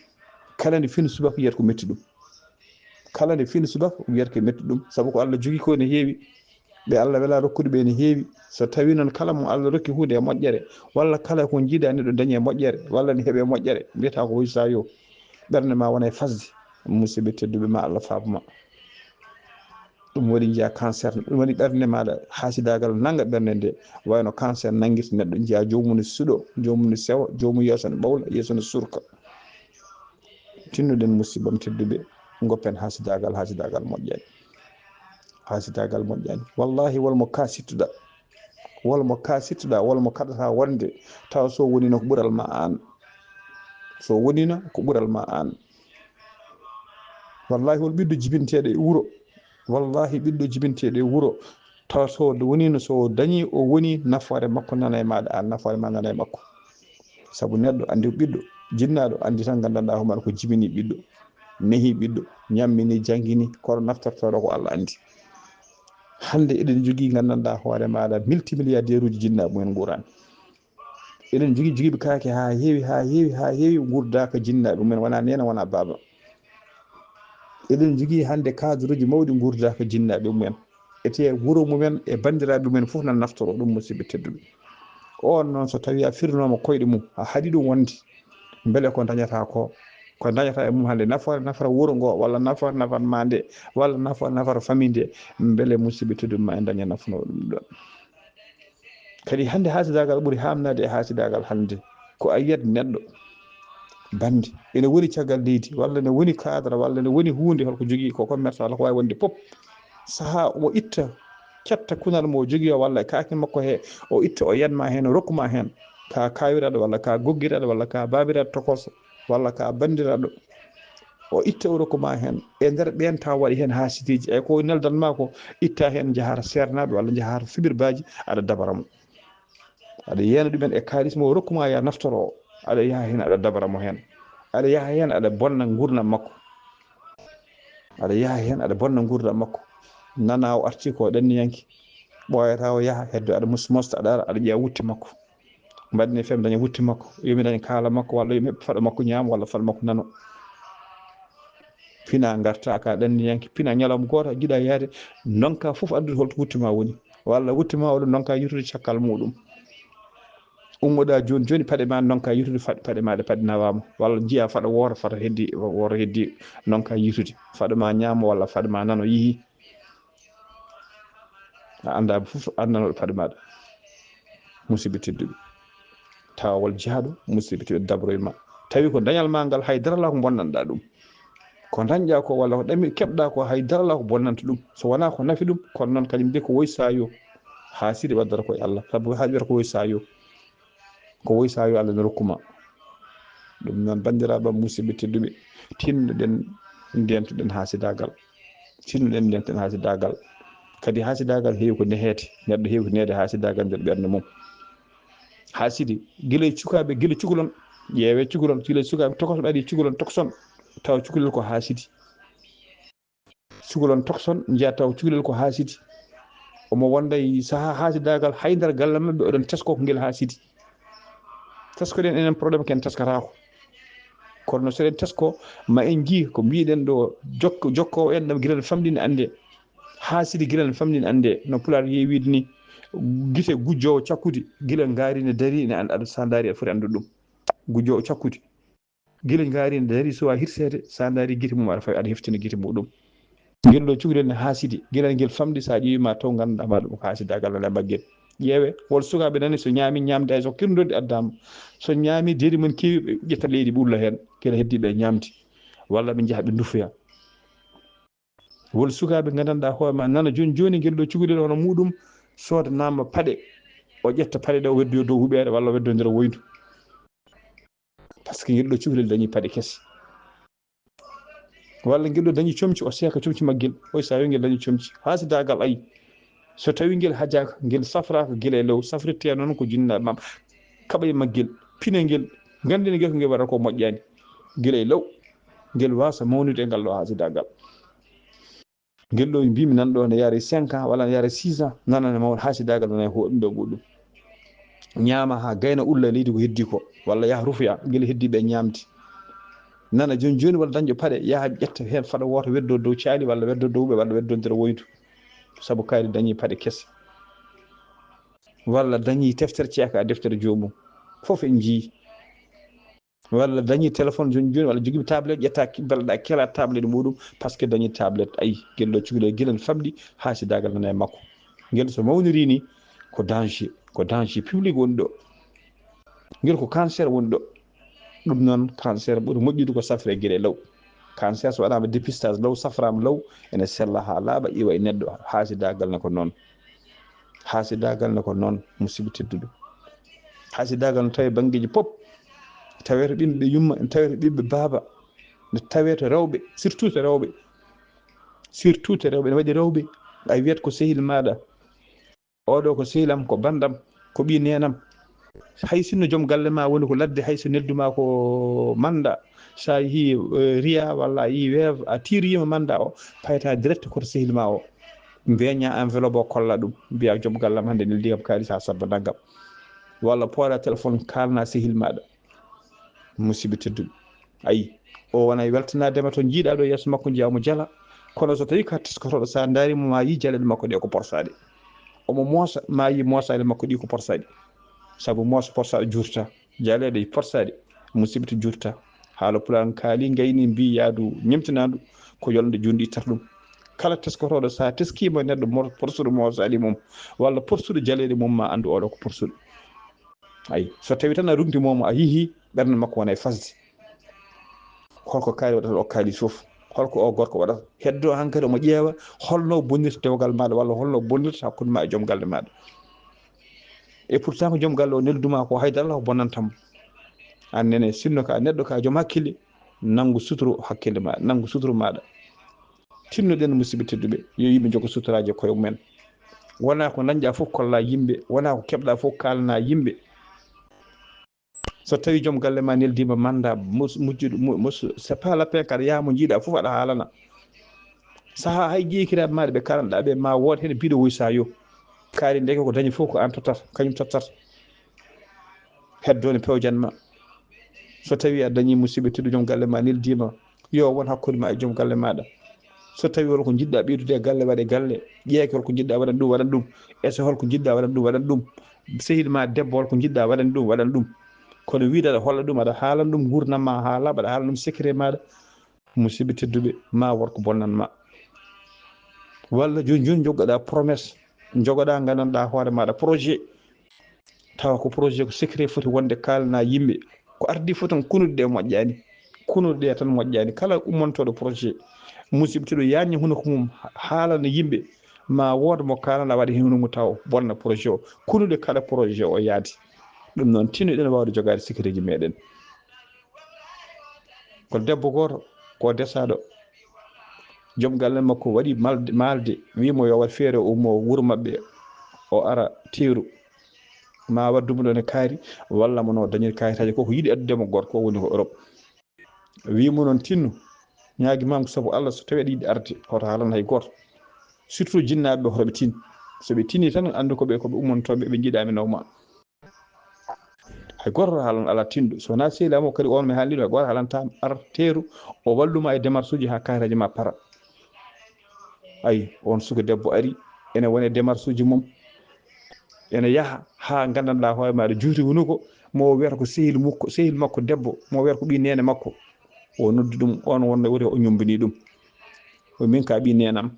[SPEAKER 1] kala nde fini subaka yiyata ko metti ɗum kala nde fini subaka wiyata ko metti ɗum saabu ko Allah jogui ko ne heewi ɓe Allah wela rokkude ɓe ne heewi so tawi noon kala mo Allah rokki hunde e moƴƴere walla kala ko jiiɗa neɗɗo dañi e moƴƴere walla ne heeɓe moƴƴere mbiyata ko hoysa yo ɓernde ma wona e fasde musidɓe tedduɓe ma Allah faabuma ɗum waɗi jiya cancer ɗum waɗi ɓernde maɗa hasidagal nanga ɓernde nde wayno cancer nanguirta neɗɗo jiya jomum ne suuɗo jomum ne sewa jomum yeeso ne ɓawla yeeso ne surka tinnuɗen musibbam tedduɓe goppen hasidagal moƴƴani hasidagal moƴƴani wallahi wolmo ka sittuɗa wolmo kaɗata wonde taw so wonino ko ɓuural ma an so wonino ko ɓuural ma an wallahi wol ɓiɗɗo jibinteɗo e wuuro wallahi ɓiɗɗo jibinteɗo e wuuro taw so wonino so dañi o woni nafoore makko nana e maɗa an nafoore ma nana e makko saabu neɗɗo andi ɓiɗɗo jinnaɗo andi tan gandanɗa homan ko jibini ɓiɗɗo nehi ɓiɗɗo ñammini jangguini kono naftortoɗo ko Allah andi hande eɗen jogui gandanɗa hoore maɗa multimilliardaire uji jinnaɓe mumen gurani eɗen jogui joguiɓe kaake ha heewi gurdaka jinnaɓe mumen wona nena wona baba eɗen jogui hande cadre uji mawɗi gurdaka jinnaɓe mumen ete wuuro mumen e bandiraɓe mumen foof nan naftoro ɗum musidɓe tedduɓe on noon so tawi a firnoma koyɗe mum a haaɗi ɗum wonde beele ko dañata ko dañata e mum hande nafara wuuro ngo walla nafara ma nde walla nafara famille nde beele musidɓe tedduɓe ma en daña nafuno ɗum ɗon kadi hande hasidagal ɓuuri hamnade e hasidagal hande ko a yiyat neɗɗo bande ene woni caggal leydi walla ne woni cadre walla ne woni hunde holko jogui ko commerce walla ko wawi wonde pop saaha omo itta ketta kunal mo jogui o walla kaake makko he o itta o yanma hen o rokkuma hen ka kawiraɗo walla ka goggiraɗo walla ka babiraɗo tokoso walla ka bandiraɗo o itta o rokkuma hen e nder ɓen taw waɗi hen hasidiji e ko neldanma ko itta hen jahata sernaɓe walla jahata fibirbaji aɗa dabaramo aɗa yeyna ɗumen e kalis mo rokkuma ya naftoro aɗa yaha hen aɗa dabaramo hen aɗa yaha hen aɗa bonna gurdam makko aɗa yaha hen aɗa bonna gurdam makko nana o arti ko ɗanniyanke ɓoyata o yaha heddo aɗa mosta aɗa ara aɗa ƴeewa wutte makko mbaɗine fem daña wutte makko yomi daña kaala makko walla yomi heɓ faɗa makko ñaama walla faɗa makko nano pina garta ka ɗanniyanke pina ñalawma goto jiiɗa yaade nonka foof addude holto wutte ma woni walla wutte ma oɗo nonka yitude cakkal muɗum ummoɗa joni paɗe ma nonka yitude paɗe maɗe paɗe nawama walla jiiya faɗa woora fata heddi wooro heddi nonka yitude faɗa ma ñaama walla faɗa ma nano yihi a anda foof andanoɗo paɗe maɗa musidɓe tedduɓe tawol jaaɗo musidɓe tedduɓe dabro e ma tawi ko dañal ma ngal haydara ala ko bonnanɗa ɗum ko dañƴa ko walla ko ɗami keɓɗa ko haydara ala ko bonnanta ɗum so wona ko nafi ɗum kono noon kañum de ko woysayo hasidi waddata koye Allah saabu ha wiyata ko woysayo ko woysayo Allah ne rokkuma ɗum noon bandiraɓe musidɓe tedduɓe tinnoɗen ndentoɗen hasidagal tinnoɗen ndenten hasidagal kadi hasidagal heewi ko nehete neɗɗo heewi ko nehede hasidagal nder ɓernde mum hasidi guila e cukaɓe guila cukalon ƴeewe cukalon guila sukaɓe tokoso ɓaɗi cukalon tokson taw cukalel ko hasidi cukalon tokson jiya taw cukalel ko hasidi omo wonda saaha hasidagal haydara galle mabɓe oɗon tesko ko guel hasidi teskoɗen enen probléme ken teskatako kono soɗen tesko ma en jii ko mbiɗen ɗo jokkowo en ɗam guilal famɗine ande hasidi guilal famɗine ande no pular yeewide ni guite gujjowo cakkude guila gaari ne daari ne aɗa sa daari aɗa foti andude ɗum gujjowo cakkude gila ngaari dari so hirsede sa daari gite mum aɗa fawi aɗa heftina gite muɗum ngel ɗo cukalel ne haasidi gilal ngel famdi sa ƴeewima taw ganduɗa ma ɗum haasidagal ala baggel ƴeewe wol sukaɓe nani so ñaami ñamde hay so kirndode addama so ñaami deedi mum keewi ɓe ƴetta leydi ɓulla hen kela heddiɓe ñamdi walla ɓe jaaha ɓe dufoya wol sukaɓe gandanɗa hoore ma nana joni joni ngel ɗo cukalel hono muɗum sooda namma paɗe o ƴetta paɗe ɗe o weddoyo dow huɓere walla o weddodira woydu par ce que ngel ɗo cukalel dañi paɗe kesse walla ngel ɗo dañi comci o seeka comci maggel oy sa wi ngel dañi comci haasidagal ayi so tawi ngel hajaka ngel safraka gila e law safritte noon ko jinnaɓe mam kaɓa e maggel pine ngel gandine ngel ko ngel waɗata ko moƴƴani gila e law ngel wasa mawnude e ngal ɗo haasidagal ngel ɗo mbimi nanɗo ne yaare 5 ans walla ne yaare 6 ans nanane mawɗo haasidagal nana e hoɗum ɗo muɗum ñaama ha gayna ulla leydi ko heddi ko walla yaha rufoya gila heddiɓe ñamdi nana joni joni walla dañƴo paɗe yaha ƴetta hen faɗa woto weddo dow caali walla weddo dow ɓe walla weddodira woydu saabu kayri dañi paɗe kesse walla dañi deftere ceeka deftere jomum fof en jii walla dañi téléphone joni joni walla jogiiɓe tablette ƴetta beleɗa kela tablette muɗum par ce que dañi tablette ayi guel ɗo cukalel guilal famɗi haasidagal nana e makko guel so mawniri ni ko danger public woni ɗo guel ko cancer woni ɗo ɗum noon cancer ɓuuri moƴƴude ko safre gueɗe law cancer so waɗama dépistage law saframa law ene sella ha laaɓa iwa e neɗɗo haasidagal ne ko noon haasidagal ne ko noon musidɓe tedduɗo haasidagal no tawi banggueji pop tawe to ɓiɓɓe yumma ne tawe to ɓiɓɓe baaba ne tawe to rewɓe surtout to rewɓe ne waɗi rewɓe a wiyat ko sehil maɗa oɗo ko sehilam ko bandam ko ɓi nenam hay sinno joom galle ma woni ko ladde hay so nedduma ko manda sa yeehi riya walla a yi weev a tiriyima manda o payata direct koto sehil ma o mbeña enveloppe o kolla ɗum mbiya joom gallam hande neldi kam kalis ha sabba naggam walla pooɗa téléphone kalna sehil maɗa musidɓe tedduɓe ayi o wona weltanadema to jiiɗa ɗo yeeso makko jiyamo jala kono so tawi ka teskotoɗo sa darimo ma yi jaleɗe makko ɗe ko porsaɗe omo moosa ma yi moosade makko ɗi ko porsaɗe saabu moosa porsaɗo jurta jaleɗe porsaɗe musidɓe to jurta haala pulan kaali gayni mbi yaadu ñemtinadu ko yolde jundi ittata ɗum kala teskotoɗo sa teskima neɗɗo porsuɗo moosadi mum walla porsuɗo jaleɗe mum ma andu oɗo ko porsuɗo ayi so tawi tan a rugdimomo a yihi ɓernde makko wona e fasde holko kaari waɗata o kaali fof holko o gorko waɗata heddo hankkadi omo ƴeewa holno bonnirta dewgal maɗa walla holno bonnirta hakkude ma e joom galle maɗa et pourtant ko joom galle o nelduma ko haydara ala ko bonnantamo annene sinno ka neɗɗo ka joom hakkille nanggu sutoro hakkille maɗa nanggu sutoro maɗa tinnoɗen musidɓe tedduɓe yo yimɓe jogo sutoraji koye mumen wona ko dañƴa fof kolla yimɓe wona ko keɓɗa fof kalna yimɓe so tawi joom galle ma neldima manda mujjuɗo c'est pas la peine kaɗa yaha mo jiiɗa fof aɗa haalana saha hay ƴeekiraɓe maɗa ɓe kalanɗa ɓe ma wood hen mbiɗo woysa yo kaari ndeke ko dañi fof ko an tottata kañum tottata heddone pewjanma so tawi a dañi musidɓe teddu joom galle ma neldima yo won hakkude ma e joom galle maɗa so tawi holko jiɗɗa ɓeydude e galle waɗe galle ƴeeke holko jiɗɗa waɗan ɗum waɗan ɗum e so holko jiɗɗa waɗan ɗum waɗan ɗum sehil ma debbo holko jiɗɗa waɗan ɗum waɗan ɗum kono wiide aɗa holla ɗum aɗa haalan ɗum gurdam ma ha laaɓa aɗa haalan ɗum secret maɗa musidɓe tedduɓe ma wonko bonnanma walla joni joni joggoɗa promesse jogoɗa gandanɗa hoore maɗa projet tawa ko projet ko secret foti wonde kalna yimɓe ko ardi fof tan kunuɗe ɗe moƴƴani kunuɗe ɗe tan moƴƴani kala ummontoɗo projet musidɓe tedduɓe yanni huno ko mum haalana yimɓe ma wooda mo kalana waɗa hen hunumo taw bonna projet o kunuɗe kala projet o yaadi ɗum noon tinnoɗen wawde jogade secret ji meɗen ko debbo goto ko desaɗo joom galle makko waɗi malde wimo yo wat feere o ummo wuuro mabɓe o ara teeru ma waddumo ɗon e kaari walla mono dañir kayitaji koko yiiɗi addudemo gorko o woni ko Europe wimo noon tinno ñaguimama ko saabu Allah so tawi aɗa yiɗi arde hoto haalana hay goto surtout jinnaɓe hotoɓe tin soɓe tini tan andu koɓe ummontoɓe ɓe jiiɗami nawma hay goto haalan ala tinɗo so wona sehlamo kadi on mi haalino hay goto haalantama ar teeru o walluma e démarche uji ha kayitaji ma para ayi on suka debbo ari ene wone démarche uji mum ene yaha ha gandanɗa hoore maɗa juuti hunuko mo wiyata ko sehil makko debbo mo wiyata ko ɓi nene makko o noddi ɗum on wonno woni o ñombini ɗum o min ka ɓi nenam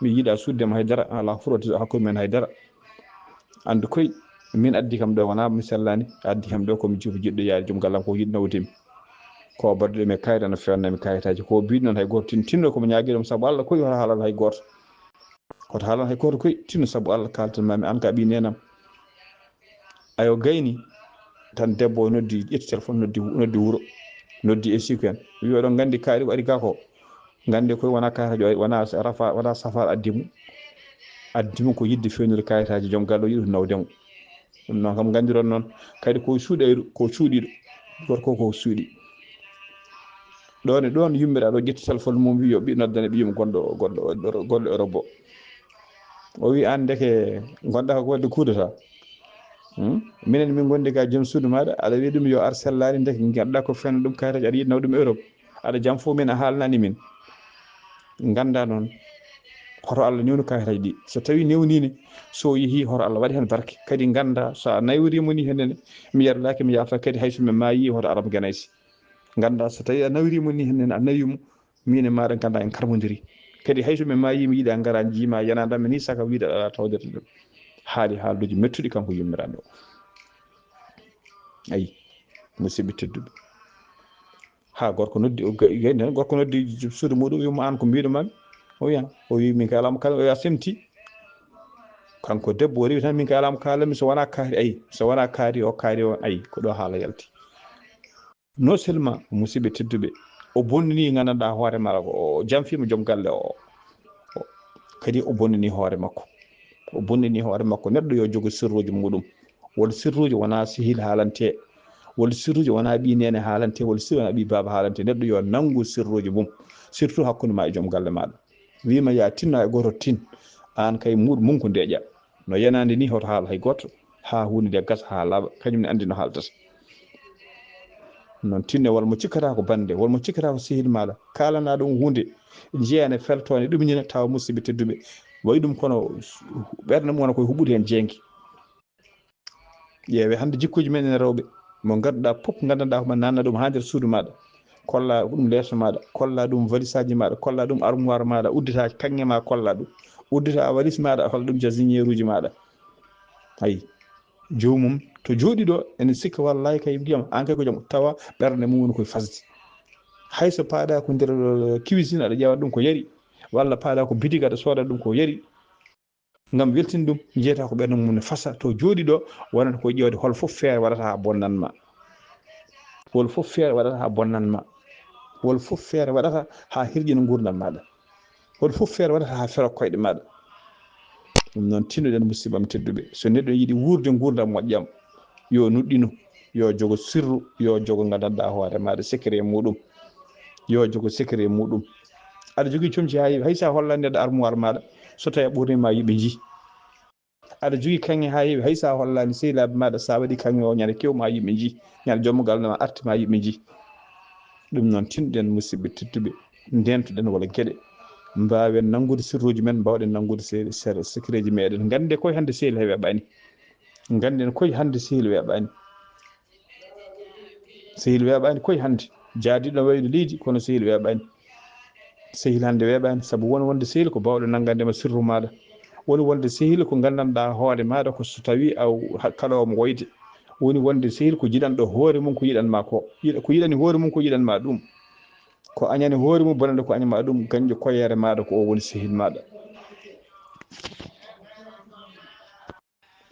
[SPEAKER 1] mi yiiɗa suddema haydara ala furoti hakkude men haydara andu koy min addi kam ɗo wona mi sellani addi kam ɗo komi jiɗɗo yaade joom gallam ko yiɗi nawdemi ko badduɗe mi kayit no fewnanami kayitaji ko biɗi noon hay goto tinno komo ñaguiɗom saabu Allah koy hoto haalal hay goto koto haalal hay goto koy tinno saabu Allah kaltanmami an ka ɓi nenam ayo gayni tan debbo o noddi ƴetti téléphone noddi wuuro noddi e siku en wi oɗon gandi kaari ko ari ga ko gande koy wona kayitaji wona safar addimu ko yidde fewnude kayitaji joom galle o yiɗi nawdemo ɗum noon kam gandiron noon kadi ko suuɗayru ko cuuɗiɗo gorko ko suuɗi ɗon yummiraɗo ƴetti téléphone mum wi yo ɓi noddane ɓiyum gonɗo Europe o wi an deke gonɗa ko wadde kuudata minen min gondi ga joom suudu maɗa aɗa wi ɗum yo ar sellani deke ganduɗa ko fewna ɗum kayitaji aɗa yiɗi nawɗum Europe aɗa jam fo min a haalnani min ganda noon hoto Allah newnu kayitaji ɗi so tawi newnini so yeehi hoto Allah waɗi hen barke kadi ganda sa nawrimo ni henene mi yerdaki mi yafa kadi hayso mi maayi hoto Allah mo ganaysi ganda so tawi a nawrimo ni henene a nawimo min e maɗa ganda en karmodiri kadi hayso mi maayi mi yiiɗa gara jiima yanadami ni saka wiide ala tawdete ɗum haali haaluji mettuɗi kanko yummiraɗo ayi musidɓe tedduɓe ha gorko noddi gayni gorko noddi suudu muɗum wimo an ko mbiɗomami o wi min kay alamo kala o wi a semti kanko debbo o rewi tan min kay alamo kalami so wona kaari ayi so wona kaari o ayi ko ɗo haala yalti non seulement musidɓe tedduɓe o bonnini gandanɗa hoore maɗa o jamfima joom galle o kadi o bonnini hoore makko neɗɗo yo jogo sirruji muɗum wol sirruji wona sehil haalante wol sirruji wona ɓi nene haalante wol sirruji wona ɓi baba haalante neɗɗo yo nangu sirruji mum surtout hakkude ma e joom galle maɗa wima ya tinno e goto tin an kay muɗum mum ko ndeƴa no yanade ni hoto haala hay goto ha hunde nde gasa ha laaɓa kañum ne andi no haaldata noon tinne wolmo cikkata ko bande wolmo cikkata ko sehil maɗa kalana ɗum hunde jeyane feltone ɗumñina tawa musidɓe tedduɓe wayi ɗum kono ɓerde mum wona koye huɓɓude hen jenggue ƴeewe hande jikkuji men ene rewɓe mo ganduɗa foof gandanɗa ko nanna ɗum ha nder suudu maɗa kolla ɗum leeso maɗa kolla ɗum valise aji maɗa kolla ɗum armoire maɗa uddita kanŋe ma kolla ɗum uddita valise maɗa holla ɗum jasiniére uji maɗa ayi jomum to jooɗi ɗo ene sikka wallahi kay mbiyam an kay ko jaam tawa ɓerde mum woni koye fasde hayso paaɗa ko nder cuisine aɗa ƴeewa ɗum ko yari walla paaɗa ko bitig aɗa sooda ɗum ko yari ngam weltin ɗum jeyata ko ɓerde mum ne fasa to jooɗi ɗo wonata ko ƴewde hol fof feere waɗata ha bonnanma wol fof feere waɗata ha bonnanma wol fof feere waɗata ha hirƴina gurdam maɗa wol fof feere waɗata ha fero koyɗe maɗa ɗum noon tinnoɗen musidɓam tedduɓe so neɗɗo yiiɗi wurde gurdam moƴƴam yo nuɗɗinu yo jogo sirru yo jogo gandanɗa hoore maɗa secret muɗum yo jogo secret muɗum aɗa jogui comci ha yiiɓe haysa hollani neɗɗo armoire maɗa so tawi ɓurnima yiiɓe jii aɗa jogui kanŋe ha heewi haysa hollani sehilaɓe maɗa sa waɗi kanŋe o ñande kewma yiiɓe jii ñande jommugal nama artima yiiɓe jii ɗum noon tinɗen musidɓe tedduɓe ndentoɗen wala gueɗe mbawen nangude sirruji men mbawɗen nangude secret ji meɗen gande koye hande sehil he weeɓani ganden koye hande sehil weeɓani koye hande jaadiɗo wayno leydi kono sehil weeɓani sehil hande weeɓani saabu won wonde sehil ko bawɗo nanggandema sirru maɗa woni wonde sehil ko gandanɗa hoore maɗa ko so tawi kala omo woyde woni wonde sehil ko jiɗanɗo hoore mum ko yiɗanma ko yiɗani hoore mum ko yiɗanma ɗum ko añani hoore mum bonande ko añanma ɗum kanƴe koyere maɗa ko o woni sehil maɗa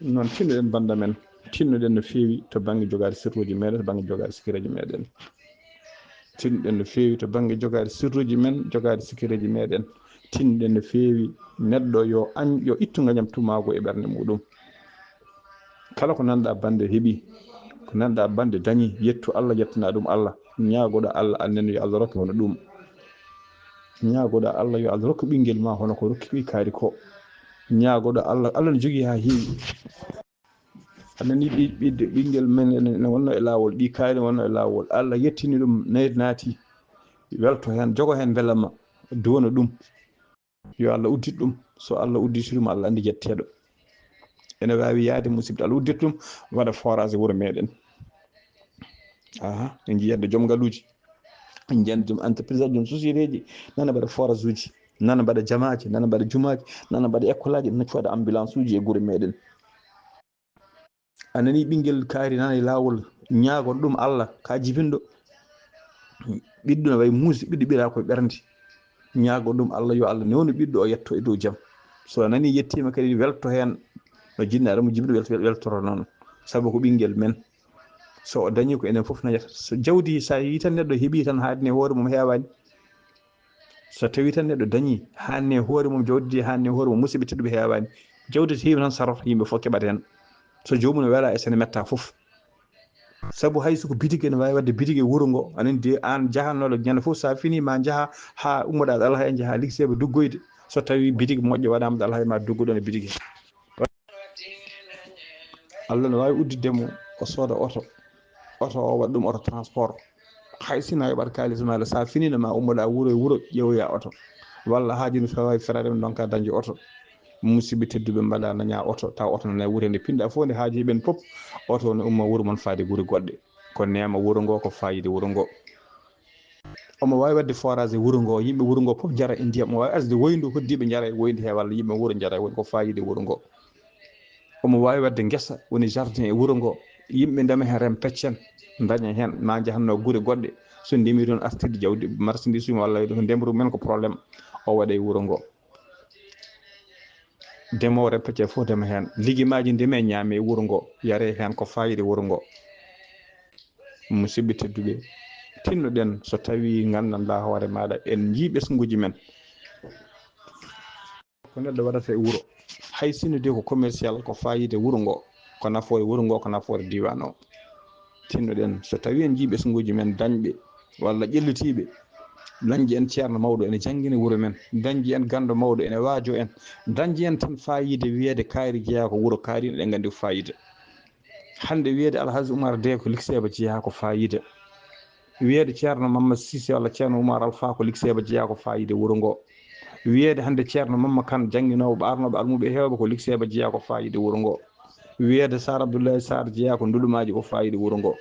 [SPEAKER 1] noon tinnoɗen banda men tinnoɗen no feewi to banggue jogade sirruji meɗen to banggue jogade sikireji meɗen tinnoɗen no feewi to banggue jogade sirruji men jogade sikireji meɗen tinnoɗen no feewi neɗɗo yo ittu gañam tumago e ɓerde muɗum kala ko nanɗa bande heeɓi ko nanɗa bande dañi yettu Allah yettana ɗum Allah ñagoɗo Allah annene yo Allah rokke hono ɗum ñagoɗo Allah yo Allah rokku ɓinguel ma hono ko rokki ɓi kaari ko ñagoɗo Allah ne jogui ha heewi anani ɓinguel men ne wonno e lawol ɓi kaari wonno e lawol Allah yettini ɗum naati welto hen jogo hen beelama dona ɗum yo Allah uddit ɗum so Allah udditi ɗum Allah andi jetteɗo ene wawi yaade musidɓe Allah uddirta ɗum waɗa forage wuro meɗen en jiyande joom ngaluji en jiyande joom entreprise aji joom société ji nana mbaɗa forage uji nana mbaɗa jamaji nana mbaɗa jumaji nana mbaɗa école aji naccu waɗa ambulance uji e guure meɗen a nani ɓinguel kaari nana e lawol ñaagon ɗum Allah ka jibinɗo ɓiɗɗo ne wayi muusi ɓiɗɗo ɓira koye ɓernde ñaagon ɗum Allah yo Allah newno ɓiɗɗo o yetto e dow jaam so a nani yettima kadi welto hen no jinnaɗo mo jibinɗo weltoro noon saabu ko ɓinguel men so o dañi ko enen foof dañata so jawdi sa yi tan neɗɗo heeɓi tan haadne hoore mum heewani so tawi tan neɗɗo dañi hanne hoore mum jawdi hanne hoore mum musidɓe tedduɓe heewani jawdi so heewi tan sarata yimɓe fof keɓata hen so jomum ne weela e sene metta foof saabu hay soko bitigui ne wawi wadde bitigui e wuuro ngo anen de an jahannoɗo ñande foof sa fini ma jaaha ha ummoɗa ɗo Allah en jaaha ligseɓe duggoyde so tawi bitigui moƴƴo waɗama ɗo Allah ma duggoɗon e bitigui Allah ne wawi uddidemo o sooda oto o waɗa ɗum oto transport hay sina yoɓat kalis maɗa sa finino ma ummoɗa wuuro e wuuro ƴeewoya oto walla haaji no tawa ferade ɗum donka dañde oto musidɓe tedduɓe mbaɗa daña oto taw oto nana wuure nde pinɗa fof nde haaji heeɓen pop oto ne umma wuuro mon faade guure goɗɗe ko nema wuuro ngo ko fayide wuuro ngo omo wawi wadde forage e wuuro ngo yimɓe wuuro ngo poof jara e ndiyam omo wawi asde woyndu hoddiɓe jara e woyndi he walla yimɓe wuuro jara woni ko fayide wuuro ngo omo wawi wadde guesa woni jardin e wuuro ngo yimɓe ndema hen rem peccen daña hen ma jahanno guure goɗɗe so ndemi toon artirde jawdi marchandise mum walla ko ndemru men ko probléme o waɗa e wuuro ngo ndemowo rem pecce fof ndema hen lijumaji ndeme ñaame e wuuro ngo yare hen ko fayide wuuro ngo musidɓe tedduɓe tinnoɗen so tawi gandanɗa hoore maɗa en jii ɓesguji men ko neɗɗo waɗata e wuuro hay sinno de ko commercial ko fayide wuuro ngo ko nafoore wuuro ngo ko nafoore diwan o tinnoɗen so tawi en jii ɓesguji men dañɓe walla ƴellitiɓe dañji en ceerno mawɗo ene jangguina wuuro men dañji en gando mawɗo ene waajo en dañji en tan fayide wiyede kaari jeeya ko wuuro kaari eɗen gandi ko fayida hande wiyede Alhaji Oumar de ko likseba jeeya ko fayida wiyede ceerno Mamadou Cissé walla ceerno Oumar Alpha ko likseba jeeya ko fayide wuuro ngo wiyede hande ceerno Mamma Kane jangguinowo ɓarnoɓe almuɓe hewɓe ko likseba jeeya ko fayide wuuro ngo wiyede Sar Abdoulaye Sarr jeeya ko ndulumaji ko fayide wuuro ngo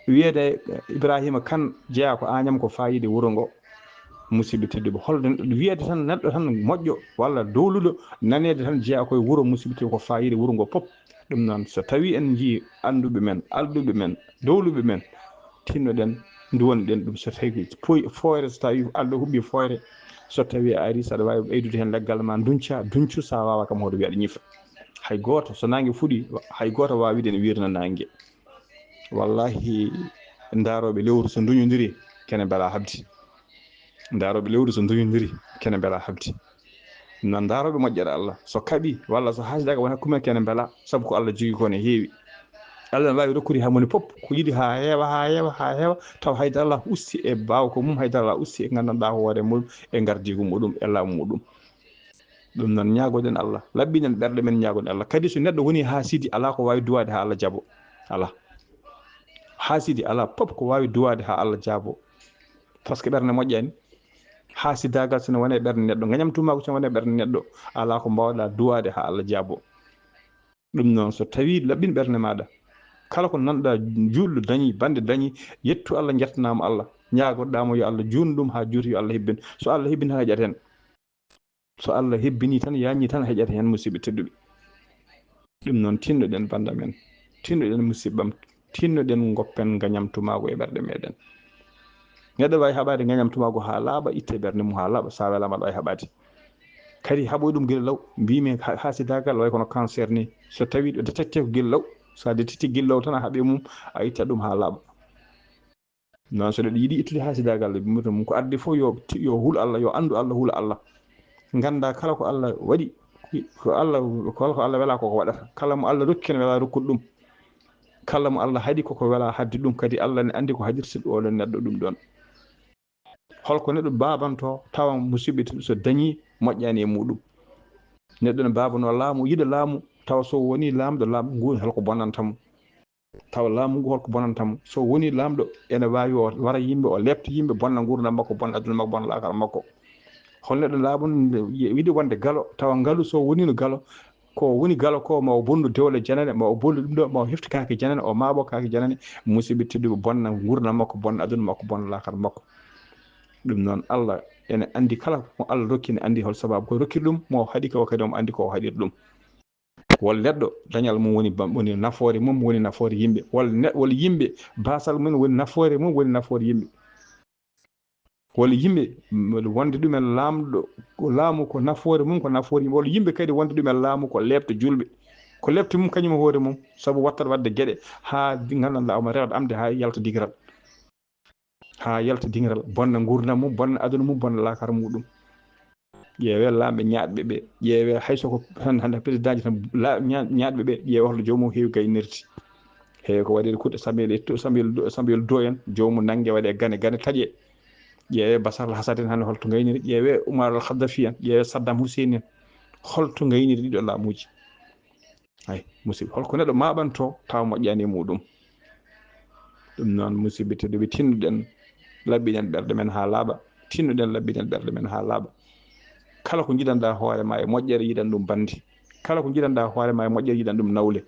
[SPEAKER 1] wiyede Ibrahima Kane jeeya ko Agnam ko fayide wuuro ngo musidɓe tedduɓe holde wiyede tan neɗɗo tan moƴƴo walla dowluɗo nanede tan jeeya koye wuuro musidɓe tedduɓe ko fayide wuuro ngo pop ɗum noon so tawi en jii anduɓe men alɗuɓe men dowluɓe men tinnoɗen duwonɗen ɗum so tawi foyre so tawi Allah huɓɓi foyre so tawi a ari saɗa wawi ɓeydude hen leggal ma duncu sa wawa kam hoto wiyaɗa ñifa hay goto so nangue fuɗi hay goto wawa wiide ne wirna nangue wallahi daroɓe lewru so duñodiri kene beela habdi daroɓe lewru so duñodiri kene beela habdi non daroɓe moƴƴere Allah so kaaɓi walla so haasidaga wona hakkumen kene beela saabu ko Allah jogui ko ne heewi Allah ne wawi rokkude hamoni pop ko yiiɗi ha heewa taw haydara Allah usti e bawko mum haydara Allah usti e gandanɗa hoore muɗum e gardigu muɗum e laamu muɗum ɗum noon ñagoɗen Allah laɓɓinen ɓerɗe men ñagoɗen Allah kadi so neɗɗo woni haasidi ala ko wawi duwade ha Allah jaabo ala haasidi ala pop ko wawi duwade ha Allah jaabo par ce que ɓerde moƴƴani haasidagal sone wone ɓerde neɗɗo gañamtumako sone wone ɓerde neɗɗo ala ko mbawɗa duwade ha Allah jaabo ɗum noon so tawi laɓɓin ɓerde maɗa kala ko nanɗa julɗo dañi bande dañi yettu Allah jettanama Allah ñagoɗɗamo yo Allah junnu ɗum ha juuti yo Allah hebbin so Allah hebbini tan heƴat hen so Allah hebbini tan yanñi tan heƴat hen musidɓe tedduɓe ɗum noon tinnoɗen banda men tinnoɗen musibbam tinnoɗen goppen gañamtumago e ɓerde meɗen neɗɗo wawi haɓade gañamtumago ha laaɓa itte ɓerde mum ha laaɓa sa welama aɗa wawi haɓade kadi haɓoy ɗum guila law mbimi hasidagal way kono cancer ni so tawi ɗo détecté ko guila law sa détecté guila law tan a haaɓe mum a ittat ɗum ha laaɓa non so neɗɗo yiiɗi ittude hasidagal mbimata mum ko addi fof yo huul Allah yo andu Allah huula Allah ganda kala ko Allah waɗi ko Allah wela koko waɗata kala mo Allah rokki ne wela rokkude ɗum kala mo Allah haɗi koko wela hadde ɗum kadi Allah ne andi ko hadirta oɗon neɗɗo ɗum ɗon holko neɗɗo babanto tawa musidɓe so dañi moƴƴani e muɗum neɗɗo ne babano laamu yiɗa laamu tawa so woni lamɗo laamu ngu holko bonnantamo tawa laamu ngu holko bonnantamo so woni lamɗo ene wawi o wara yimɓe o lepta yimɓe bonna gurdam makko bonna aduna makko bonna lakara makko hol neɗɗo laamu yiɗi wonde galo tawa ngaalu so woni no galo ko woni galo ko ma o bonnu dewle janane ma o bonnu ɗum ɗo ma o hefti kaake janane o maabo kaake janane musidɓe tedduɓe bonna gurdam makko bonna aduna makko bonna lakar makko ɗum noon Allah ene andi kala ko Allah rokki ne andi hol sababu ko rokki ɗum mo haɗi ko kadi omo andi ko haɗir ɗum wol neɗɗo dañal mum woni nafoore mum woni nafoore yimɓe wol yimɓe basal mum woni nafoore mum woni nafoore yimɓe wol yimɓe wonde ɗumen laamɗo ko laamu ko nafoore mum ko nafoore yimɓe wol yimɓe kadi wonde ɗumen laamu ko lebto julɓe ko lebti mum kañum hoore mum sabu wattat wadde gueɗe ha gandanɗa omo rewat amde ha yalta diŋral bonna gurdam mum bonna aduna mum bonna lakar muɗum ƴeewe lamɓe ñaaɗɓe ɓe ƴeewe haysoko hande président ji tan ñaaɗɓe ɓe ƴeewe holno jomum heewi gaynirti heewi ko waɗede kuɗɗe Samuel Doe en jomum nanggue waɗe gane taƴe ƴeewe Bashar al-Assad en hande holto gayniri ƴeewe Oumar al-Khadafi en ƴeewe Saddam Hussein en holto gayniri ɗiɗo laamuji hay musidɓe holko neɗɗo maɓanto taw moƴƴani e muɗum ɗum noon musidɓe tedduɓe tinnuɗen labbiɗen ɓerɗe men ha laaɓa kala ko jiɗanɗa hoorema e moƴƴere yiɗan ɗum bande kala ko jiɗanɗa hoorema e moƴƴere yiɗan ɗum nawle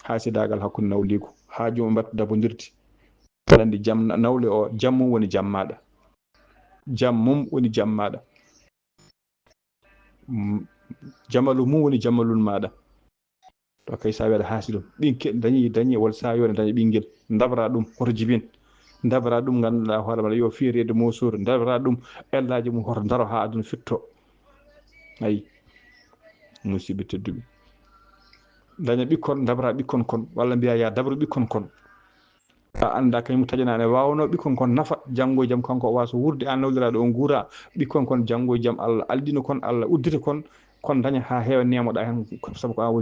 [SPEAKER 1] hasidagal hakkude nawliku ha jomum mbattu dabodirti aɗa andi jaam nawle o jaam mum woni jaam maɗa jamalu mum woni jamalul maɗa to kay sa wiyaɗa haasi ɗum ɓinke dañi wol sa yone daña ɓinguel dabra ɗum hoto jibin dabra ɗum ganduɗa hoore maɗa yo fiirede mosuru dabra ɗum ellaji mum hoto daro ha aduna fitto ayi musidɓe tedduɓe daña ɓikkon dabra ɓikkon kon walla mbiya ya dabru ɓikkon kon a anda kañum taƴana ne wawno ɓikkon kon nafa janggo e jaam kanko o wasa wurde an nawliraɗo on guura ɓikkon kon janggo e jaam Allah aldina kon Allah uddita kon daña ha heewa nemoɗa hen saabu ko an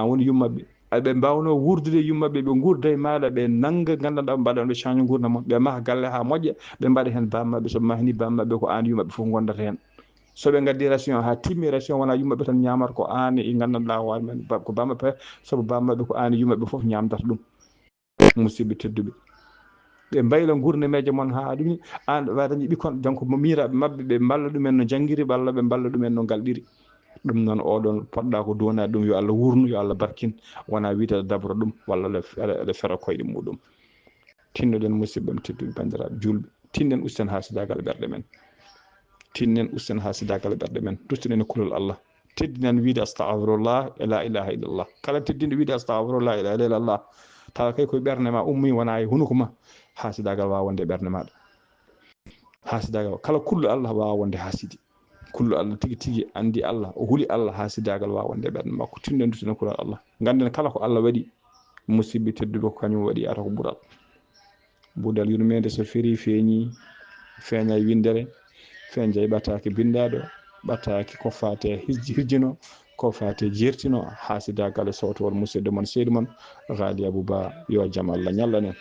[SPEAKER 1] woni yummaɓe ɓe mbawno wurdude yummaɓe ɓe gurda e maɗa ɓe nangga gandanɗa mbaɗa ɓe change gurdam mum ɓe maaha galle ha moƴƴa ɓe mbaɗa hen bammaɓe so mahni bammaɓe ko an yummaɓe foof gondata hen soɓe gaddi ration ha timmi ration wona yummaɓe tan ñamata ko an e gandanɗa hoore men ko bammaɓe saabu bammaɓe ko an yummaɓe foof ñamdata ɗum musidɓe tedduɓe ɓe mbayla gurnameje moon ha ɗum an wawi dañi ɓikkon donc mo miraɓe mabɓe ɓe mballa ɗumen no janguiri walla ɓe mballa ɗumen no galɗiri ɗum noon oɗon poɗɗa ko donade ɗum yo Allah wurnu yo Allah barkin wona wiide dabra ɗum walla aɗa fera koyɗe muɗum tinnoɗen musidɓe tedduɓe bandiraɓe julɓe tinnen usten hasidagal ɓerɗe men duttoɗen e kulol Allah teddinen wiide astahfirullah e la ilaha illallah kala teddinɗo wiide astahfirullah e la ilaha illallah tawa kay koye ɓerde ma ummi wona e hunuko ma hasidagal wawa wonde e ɓerde maɗa hasidagal kala kulɗo Allah wawa wonde hasidi kulɗo Allah tigui andi Allah o huuli Allah hasidagal wawa wonde e ɓerde makko tinɗen duttoɗen kulol Allah ganden kala ko Allah waɗi musidɓe tedduɓe ko kañum waɗi ata ko ɓuuɗal yurmede so feeri feeña e windere fen ɓattake bindaɗo ɓattake ko fate hirjino ko fate jertino hasidagal e sawtowol musidɗo moon seydi moon Ghali Abouba yo jaam Allah ñallanen